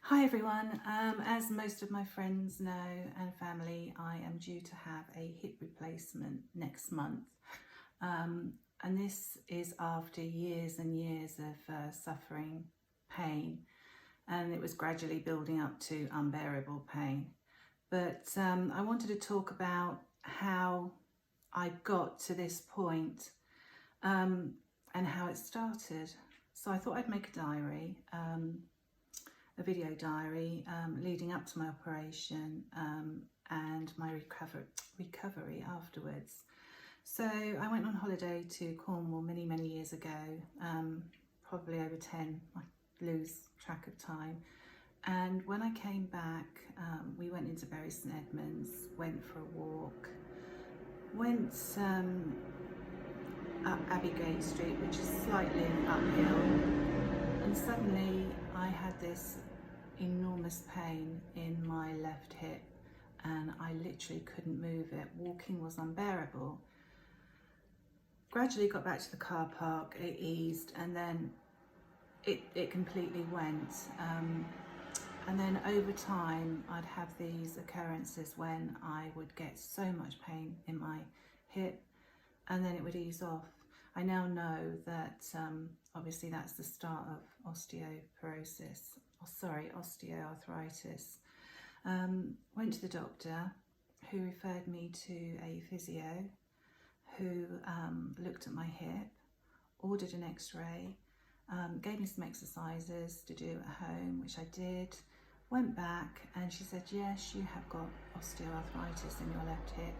Hi everyone, as most of my friends know and family, I am due to have a hip replacement next month, and this is after years and years of suffering pain, and it was gradually building up to unbearable pain. But I wanted to talk about how I got to this point, and how it started. So I thought I'd make a diary. A video diary leading up to my operation and my recovery afterwards. So I went on holiday to Cornwall many years ago, probably over 10, I lose track of time. And when I came back, we went into Bury St Edmunds, went for a walk, went up Abbeygate Street, which is slightly uphill, and suddenly I had this enormous pain in my left hip and I literally couldn't move it. Walking was unbearable. Gradually got back to the car park, it eased, and then it completely went. And then over time I'd have these occurrences when I would get so much pain in my hip and then it would ease off. I now know that obviously that's the start of osteoarthritis. Went to the doctor, who referred me to a physio who looked at my hip, ordered an x-ray, gave me some exercises to do at home, which I did. Went back and she said, yes, you have got osteoarthritis in your left hip.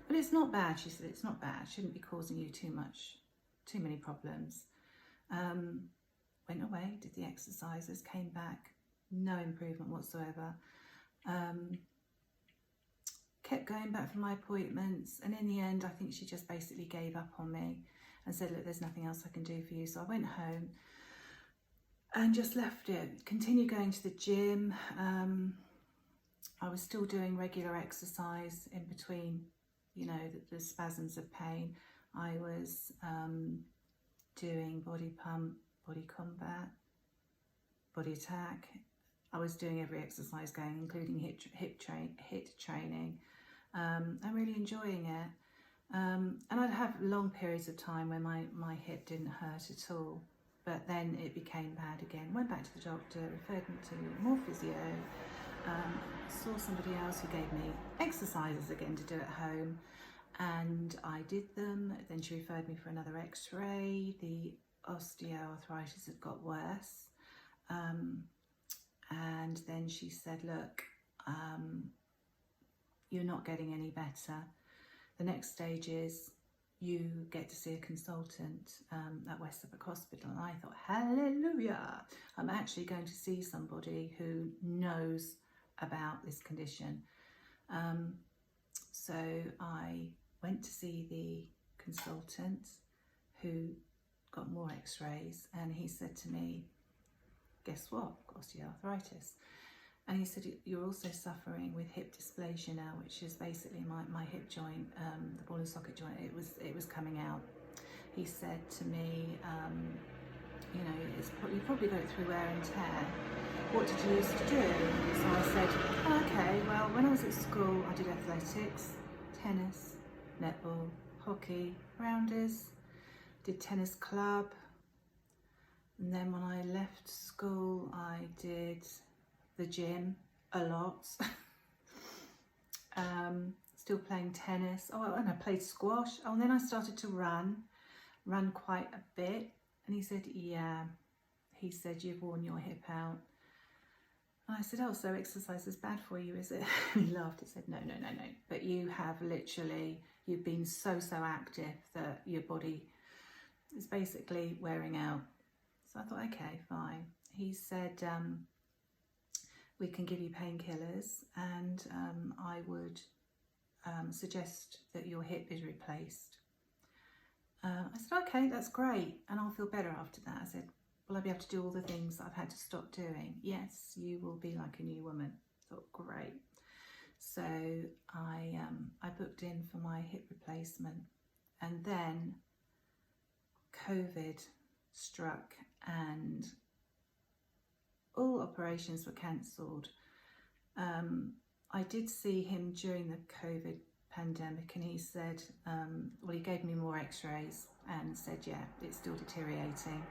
But it's not bad, she said, it's not bad. Shouldn't be causing you too many problems. Went away, did the exercises, came back, no improvement whatsoever. Kept going back for my appointments, and in the end, I think she just basically gave up on me and said, look, there's nothing else I can do for you. So I went home and just left it. Continued going to the gym. I was still doing regular exercise in between, you know, the spasms of pain. I was doing body pump, body combat, body attack. I was doing every exercise going, including HIIT training. I'm really enjoying it. And I'd have long periods of time where my hip didn't hurt at all. But then it became bad again. Went back to the doctor, referred me to more physio, saw somebody else who gave me exercises again to do at home. And I did them. Then she referred me for another x-ray. The osteoarthritis had got worse. And then she said, look, you're not getting any better. The next stage is you get to see a consultant at West Suffolk Hospital. And I thought, hallelujah, I'm actually going to see somebody who knows about this condition. So I went to see the consultant who got more x-rays, and he said to me, guess what, I've got osteoarthritis. And he said, you're also suffering with hip dysplasia now, which is basically my hip joint, the ball and socket joint, it was coming out. He said to me, you know, you probably go through wear and tear. What did you used to do? So I said, oh, okay, well, when I was at school, I did athletics, tennis, netball, hockey, rounders, did tennis club. And then when I left school, I did the gym a lot. Still playing tennis. Oh, and I played squash. Oh, and then I started to run quite a bit. And he said, yeah. He said, you've worn your hip out. And I said, oh, so exercise is bad for you, is it? He laughed. He said, no. But you have literally, you've been so active that your body is basically wearing out. So I thought, okay, fine. He said, we can give you painkillers, and I would suggest that your hip is replaced. I said, okay, that's great, and I'll feel better after that. I said, will I be able to do all the things that I've had to stop doing? Yes, you will be like a new woman. I thought, great. So I booked in for my hip replacement, and then COVID struck and all operations were cancelled. I did see him during the COVID pandemic, and he said, well, he gave me more x-rays and said, yeah, it's still deteriorating,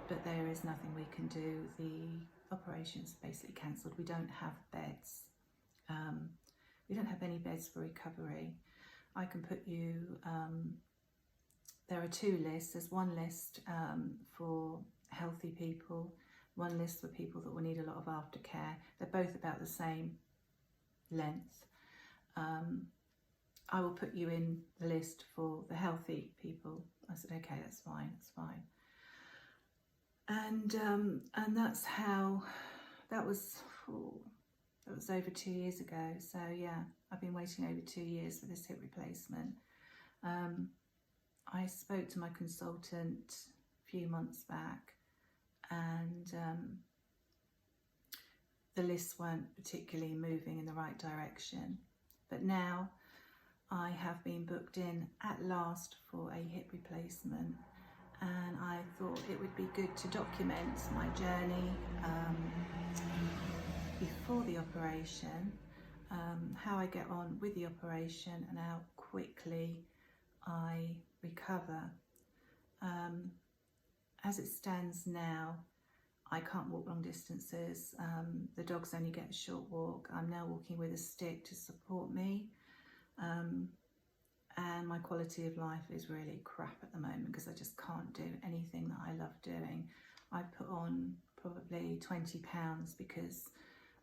but there is nothing we can do. The operation's basically cancelled. We don't have beds. We don't have any beds for recovery. I can put you, there are two lists. There's one list for healthy people, one list for people that will need a lot of aftercare. They're both about the same length. I will put you in the list for the healthy people. I said, okay, that's fine, that's fine. And that's how, that was over 2 years ago. So yeah, I've been waiting over 2 years for this hip replacement. I spoke to my consultant a few months back, and the lists weren't particularly moving in the right direction. But now I have been booked in at last for a hip replacement, and I thought it would be good to document my journey before the operation, how I get on with the operation and how quickly I recover. As it stands now, I can't walk long distances. The dogs only get a short walk. I'm now walking with a stick to support me. And my quality of life is really crap at the moment because I just can't do anything that I love doing. I put on probably 20 pounds because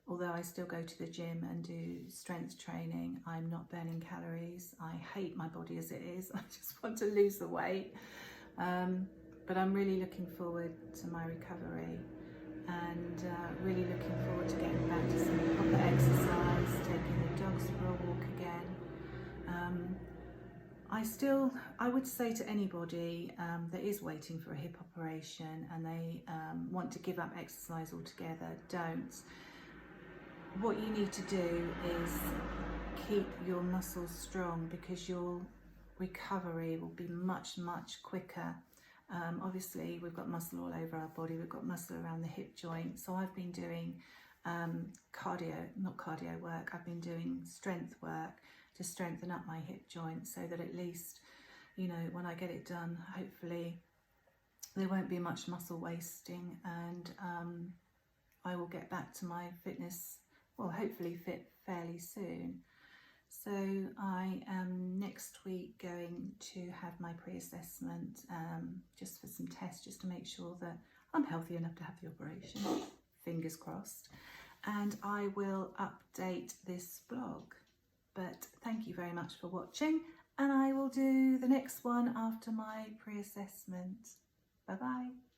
although I still go to the gym and do strength training, I'm not burning calories. I hate my body as it is. I just want to lose the weight. But I'm really looking forward to my recovery, and really looking forward to getting back to some proper exercise, taking the dogs for a walk again. I would say to anybody that is waiting for a hip operation and they want to give up exercise altogether, don't. What you need to do is keep your muscles strong, because your recovery will be much, much quicker. Obviously, we've got muscle all over our body, we've got muscle around the hip joint. So I've been doing not cardio work, I've been doing strength work to strengthen up my hip joint, so that at least, you know, when I get it done, hopefully there won't be much muscle wasting, and I will get back to my fitness, well, hopefully fit fairly soon. So I am next week going to have my pre-assessment, just for some tests, just to make sure that I'm healthy enough to have the operation, fingers crossed, and I will update this blog. But thank you very much for watching, and I will do the next one after my pre-assessment. Bye bye.